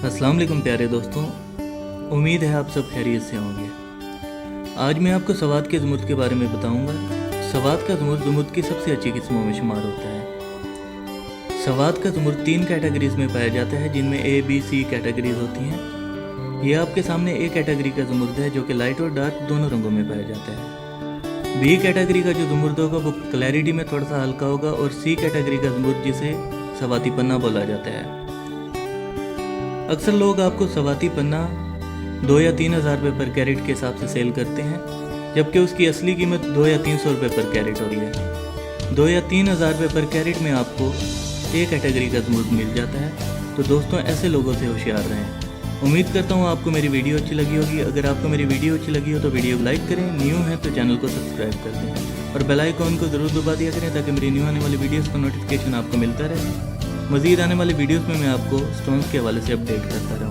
अस्सलाम वालेकुम प्यारे दोस्तों, उम्मीद है आप सब खैरियत से होंगे। आज मैं आपको सवाद के ज़ुमुर्द के बारे में बताऊंगा। सवाद का ज़ुमुर्द की सबसे अच्छी किस्मों में शुमार होता है। सवाद का ज़ुमुर्द 3 कैटेगरीज में पाया जाता है, जिनमें A, B, C कैटेगरीज होती हैं। ये आपके सामने A कैटेगरी का ज़ुमुर्द है, जो कि लाइट और डार्क दोनों रंगों में पाया जाता है। B कैटेगरी का जो ज़ुमुर्द होगा वो क्लैरिटी में थोड़ा सा हल्का होगा, और C कैटेगरी का ज़ुमुर्द जिसे सवाती पन्ना बोला जाता है। अक्सर लोग आपको सवाती पन्ना 2 या 3 हज़ार रुपये पर कैरेट के हिसाब से सेल करते हैं, जबकि उसकी असली कीमत 2 या 300 रुपये पर कैरेट हो रही है। 2 या 3 हज़ार रुपये पर कैरेट में आपको A कैटेगरी का ज़ुमुर्द मिल जाता है। तो दोस्तों, ऐसे लोगों से होशियार रहें। उम्मीद करता हूँ आपको मेरी वीडियो अच्छी लगी होगी। अगर आपको मेरी वीडियो अच्छी लगी हो तो वीडियो को लाइक करें, न्यू है तो चैनल को सब्सक्राइब कर दें और बेल आइकॉन को ज़रूर दबा दिया करें, ताकि मेरी न्यू आने वाली वीडियोज़ का नोटिफिकेशन आपको मिलता रहे। मज़ीद आने वाली वीडियोस में मैं आपको स्टोन्स के हवाले से अपडेट करता रहूँगा।